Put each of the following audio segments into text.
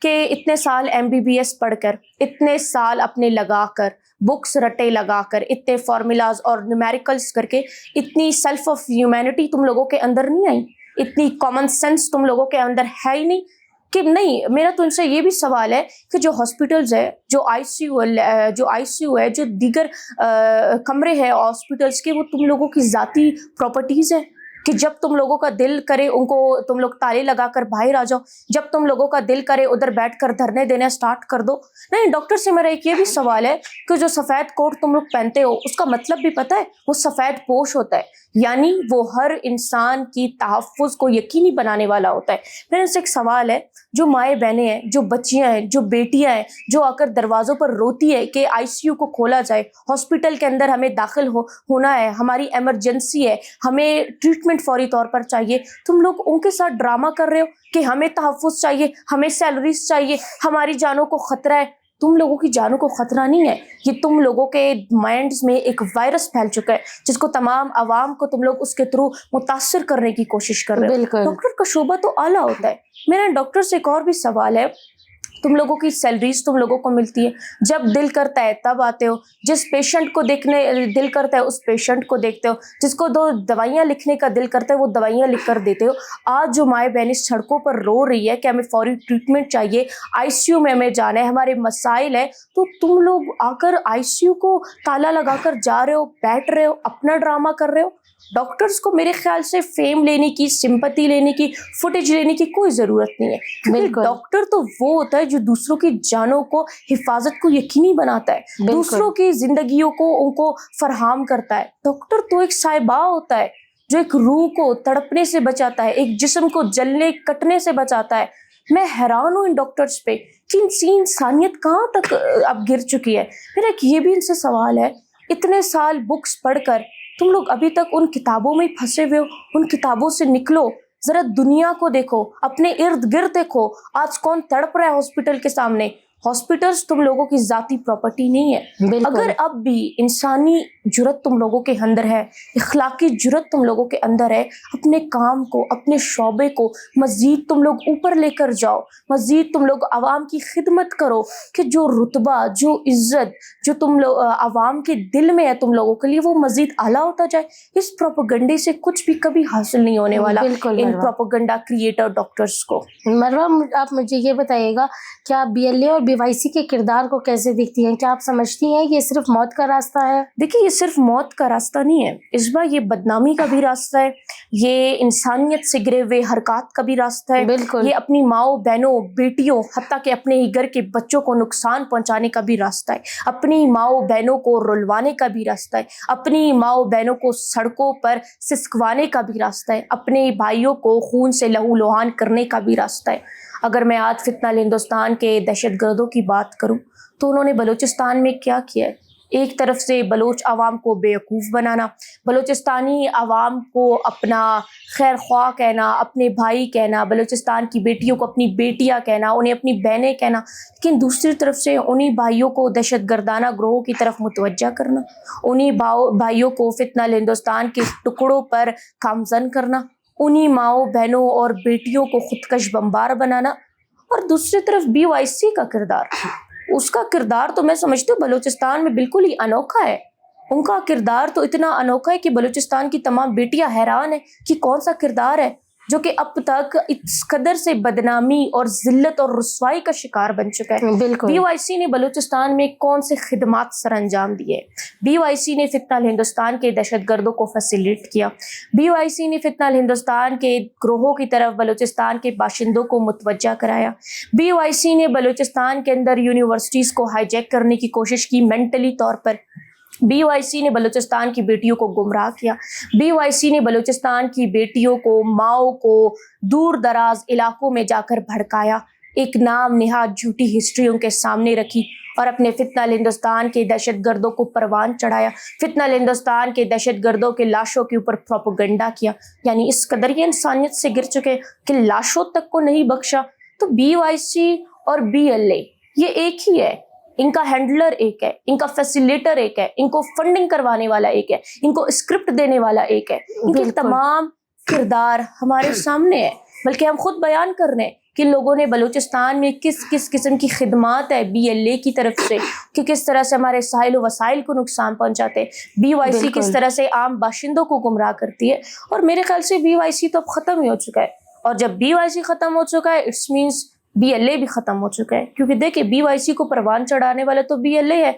کہ اتنے سال MBBS پڑھ کر، اتنے سال اپنے لگا کر، بکس رٹے لگا کر، اتنے فارمولاز اور نیومیریکلس کر کے اتنی سیلف آف ہیومینٹی تم لوگوں کے اندر نہیں آئی، اتنی کامن سینس تم لوگوں کے اندر ہے ہی نہیں کہ نہیں. میرا تو ان سے یہ بھی سوال ہے کہ جو ہاسپٹلز ہے، جو ICU ہے، جو دیگر کمرے ہیں ہاسپٹلز کے، وہ تم لوگوں کی ذاتی پراپرٹیز ہے کہ جب تم لوگوں کا دل کرے ان کو تم لوگ تالے لگا کر باہر آ جاؤ، جب تم لوگوں کا دل کرے ادھر بیٹھ کر دھرنے دینا سٹارٹ کر دو. نہیں، ڈاکٹر سے میرا ایک یہ بھی سوال ہے کہ جو سفید کوٹ تم لوگ پہنتے ہو اس کا مطلب بھی پتہ ہے، وہ سفید پوش ہوتا ہے، یعنی وہ ہر انسان کی تحفظ کو یقینی بنانے والا ہوتا ہے. میرے سے ایک سوال ہے، جو مائیں بہنیں ہیں، جو بچیاں ہیں، جو بیٹیاں ہیں، جو آ کر دروازوں پر روتی ہے کہ ICU کو کھولا جائے، ہاسپٹل کے اندر ہمیں داخل ہونا ہے، ہماری ایمرجنسی ہے، ہمیں ٹریٹمنٹ فوری طور پر چاہیے، تم لوگ ان کے ساتھ ڈرامہ کر رہے ہو کہ ہمیں تحفظ چاہیے، ہمیں سیلریز چاہیے، ہماری جانوں کو خطرہ ہے. تم لوگوں کی جانوں کو خطرہ نہیں ہے، یہ تم لوگوں کے مائنڈز میں ایک وائرس پھیل چکا ہے جس کو تمام عوام کو تم لوگ اس کے تھرو متاثر کرنے کی کوشش کر رہے ہو. بالکل. ڈاکٹر کا شعبہ تو اعلیٰ ہوتا ہے. میرا ڈاکٹر سے ایک اور بھی سوال ہے، تم لوگوں کی سیلریز تم لوگوں کو ملتی ہے، جب دل کرتا ہے تب آتے ہو، جس پیشنٹ کو دیکھنے دل کرتا ہے اس پیشنٹ کو دیکھتے ہو، جس کو 2 دوائیاں لکھنے کا دل کرتا ہے وہ دوائیاں لکھ کر دیتے ہو. آج جو مائیں بہنیں سڑکوں پر رو رہی ہے کہ ہمیں فوری ٹریٹمنٹ چاہیے، ICU میں ہمیں جانا ہے، ہمارے مسائل ہے، تو تم لوگ آ کر ICU کو تالا لگا کر جا رہے ہو، بیٹھ رہے ہو، اپنا ڈرامہ کر رہے ہو. ڈاکٹرز کو میرے خیال سے فیم لینے کی، سمپتی لینے کی، فوٹیج لینے کی کوئی ضرورت نہیں ہے، کیونکہ ڈاکٹر تو وہ ہوتا ہے جو دوسروں کی جانوں کو، حفاظت کو یقینی بناتا ہے، دوسروں کی زندگیوں کو ان کو فراہم کرتا ہے. ڈاکٹر تو ایک سائبہ ہوتا ہے جو ایک روح کو تڑپنے سے بچاتا ہے، ایک جسم کو جلنے کٹنے سے بچاتا ہے. میں حیران ہوں ان ڈاکٹرز پہ کہ انسانیت کہاں تک اب گر چکی ہے. میرا ایک یہ بھی ان سے سوال ہے، اتنے سال بکس پڑھ کر تم لوگ ابھی تک ان کتابوں میں پھنسے ہوئے ہو، ان کتابوں سے نکلو، ذرا دنیا کو دیکھو، اپنے ارد گرد دیکھو، آج کون تڑپ رہا ہے ہاسپٹل کے سامنے. ہاسپٹلز تم لوگوں کی ذاتی پراپرٹی نہیں ہے. اگر اب بھی انسانی جرت تم لوگوں کے اندر ہے، اخلاقی جرت تم لوگوں کے اندر ہے، اپنے کام کو، اپنے شعبے کو مزید تم لوگ اوپر لے کر جاؤ، مزید تم لوگ عوام کی خدمت کرو کہ جو رتبہ، جو عزت جو تم لوگ عوام کے دل میں ہے تم لوگوں کے لیے، وہ مزید اعلیٰ ہوتا جائے. اس پروپیگنڈے سے کچھ بھی کبھی حاصل نہیں ہونے والا ان پروپیگنڈا کریٹر ڈاکٹرز کو. مروہ، آپ مجھے یہ بتائیے گا کہ آپ BLA اور BYC کے کردار کو کیسے دیکھتی ہیں؟ کیا آپ سمجھتی ہیں کہ یہ صرف موت کا راستہ ہے؟ دیکھیے، یہ صرف موت کا راستہ نہیں ہے، اس بار یہ بدنامی کا بھی راستہ ہے، یہ انسانیت سے گرے ہوئے حرکات کا بھی راستہ ہے. بالکل. یہ اپنی ماؤں، بہنوں، بیٹیوں، حتیٰ کہ اپنے ہی گھر کے بچوں کو نقصان پہنچانے کا بھی راستہ ہے، اپنی ماؤں بہنوں کو رلوانے کا بھی راستہ ہے، اپنی ماؤں بہنوں کو سڑکوں پر سسکوانے کا بھی راستہ ہے، اپنے بھائیوں کو خون سے لہو لہان کرنے کا بھی راستہ ہے. اگر میں آج فتنہ ہندوستان کے دہشت گردوں کی بات کروں تو انہوں نے بلوچستان میں کیا کیا ہے؟ ایک طرف سے بلوچ عوام کو بیوقوف بنانا، بلوچستانی عوام کو اپنا خیر خواہ کہنا، اپنے بھائی کہنا، بلوچستان کی بیٹیوں کو اپنی بیٹیاں کہنا، انہیں اپنی بہنیں کہنا، لیکن دوسری طرف سے انہی بھائیوں کو دہشت گردانہ گروہوں کی طرف متوجہ کرنا، انہی بھائیوں کو فتنہ ہندوستان کے ٹکڑوں پر گامزن کرنا، انہی ماؤں، بہنوں اور بیٹیوں کو خودکش بمبار بنانا. اور دوسری طرف BYC کا کردار، اس کا کردار تو میں سمجھتی ہوں بلوچستان میں بالکل ہی انوکھا ہے. ان کا کردار تو اتنا انوکھا ہے کہ بلوچستان کی تمام بیٹیاں حیران ہیں کہ کون سا کردار ہے جو کہ اب تک اس قدر سے بدنامی اور ذلت اور رسوائی کا شکار بن چکا ہے. بالکل. BYC نے بلوچستان میں کون سے خدمات سر انجام دیے؟ BYC نے فتنہ ہندوستان کے دہشت گردوں کو فیسیلیٹ کیا. BYC نے فتنہ ہندوستان کے گروہوں کی طرف بلوچستان کے باشندوں کو متوجہ کرایا. BYC نے بلوچستان کے اندر یونیورسٹیز کو ہائی جیک کرنے کی کوشش کی مینٹلی طور پر. BYC نے بلوچستان کی بیٹیوں کو گمراہ کیا. BYC نے بلوچستان کی بیٹیوں کو، ماؤں کو دور دراز علاقوں میں جا کر بھڑکایا، ایک نام نہاد جھوٹی ہسٹری ان کے سامنے رکھی اور اپنے فتنہ ہندوستان کے دہشت گردوں کو پروان چڑھایا، فتنہ ہندوستان کے دہشت گردوں کے لاشوں کے اوپر پروپیگنڈا کیا. یعنی اس قدر یہ انسانیت سے گر چکے کہ لاشوں تک کو نہیں بخشا. تو BYC اور BLA یہ ایک ہی ہے، ان کا ہینڈلر ایک ہے، ان کا فیسیلیٹر ایک ہے، ان کو فنڈنگ کروانے والا ایک ہے، ان کو اسکرپٹ دینے والا ایک ہے. ان کے تمام کردار ہمارے سامنے ہے، بلکہ ہم خود بیان کر رہے ہیں کہ لوگوں نے بلوچستان میں کس کس قسم کی خدمات ہے BLA کی طرف سے، کہ کس طرح سے ہمارے ساحل و وسائل کو نقصان پہنچاتے ہیں، BYC کس طرح سے عام باشندوں کو گمراہ کرتی ہے. اور میرے خیال سے BYC تو اب ختم ہی ہو چکا ہے، اور جب BYC ختم ہو چکا ہے اٹس مینس BLA بھی ختم ہو چکا ہے. کیونکہ دیکھیں BYC کو پروان چڑھانے والا تو BLA ہے،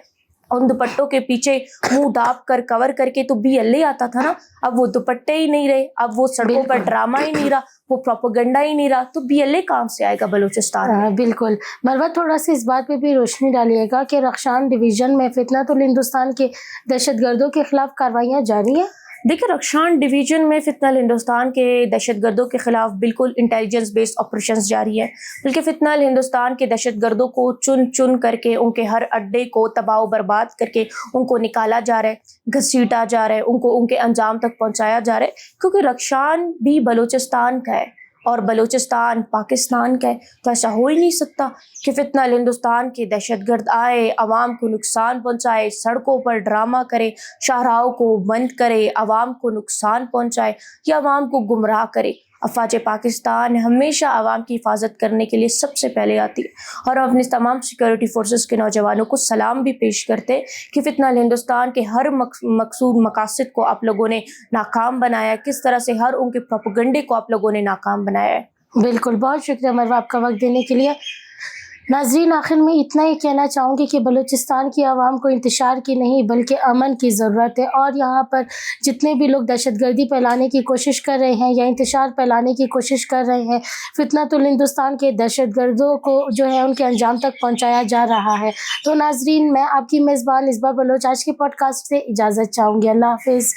ان دوپٹوں کے پیچھے منہ ڈانپ کر کور کر کے تو BLA آتا تھا نا. اب وہ دوپٹے ہی نہیں رہے، اب وہ سڑکوں پر ڈرامہ ہی نہیں رہا، وہ پروپیگنڈا ہی نہیں رہا، تو BLA کہاں سے آئے گا بلوچستان میں؟ بالکل. مروہ تھوڑا سا اس بات پہ بھی روشنی ڈالیے گا کہ رخشان ڈویژن میں فتنہ الہندوستان کے دہشت گردوں کے خلاف کارروائیاں جاری ہیں. دیکھیں رخشان ڈویژن میں فتنہ الہندوستان کے دہشت گردوں کے خلاف بالکل انٹیلیجنس بیسڈ آپریشنز جاری ہیں، بلکہ فتنہ الہندوستان کے دہشت گردوں کو چن چن کر کے ان کے ہر اڈے کو تباہ و برباد کر کے ان کو نکالا جا رہا ہے، گھسیٹا جا رہا ہے، ان کو ان کے انجام تک پہنچایا جا رہا ہے. کیونکہ رخشان بھی بلوچستان کا ہے اور بلوچستان پاکستان کا ہے، تو ایسا ہو ہی نہیں سکتا کہ فتنہ الہندوستان کے دہشت گرد آئے، عوام کو نقصان پہنچائے، سڑکوں پر ڈرامہ کرے، شاہراہوں کو بند کرے، عوام کو نقصان پہنچائے یا عوام کو گمراہ کرے. افواج پاکستان ہمیشہ عوام کی حفاظت کرنے کے لیے سب سے پہلے آتی ہے، اور ہم اپنے تمام سیکورٹی فورسز کے نوجوانوں کو سلام بھی پیش کرتے کہ فتنہ الہندوستان کے ہر مقصود مقاصد کو آپ لوگوں نے ناکام بنایا، کس طرح سے ہر ان کے پروپیگنڈے کو آپ لوگوں نے ناکام بنایا ہے. بالکل. بہت شکریہ مروہ آپ کا وقت دینے کے لیے. ناظرین آخر میں اتنا ہی کہنا چاہوں گی کہ بلوچستان کی عوام کو انتشار کی نہیں بلکہ امن کی ضرورت ہے، اور یہاں پر جتنے بھی لوگ دہشت گردی پھیلانے کی کوشش کر رہے ہیں یا انتشار پھیلانے کی کوشش کر رہے ہیں، فتنہ الہندوستان کے دہشت گردوں کو جو ہے ان کے انجام تک پہنچایا جا رہا ہے. تو ناظرین میں آپ کی میزبان اسبا بلوچ آج کے پوڈ کاسٹ سے اجازت چاہوں گی. اللہ حافظ.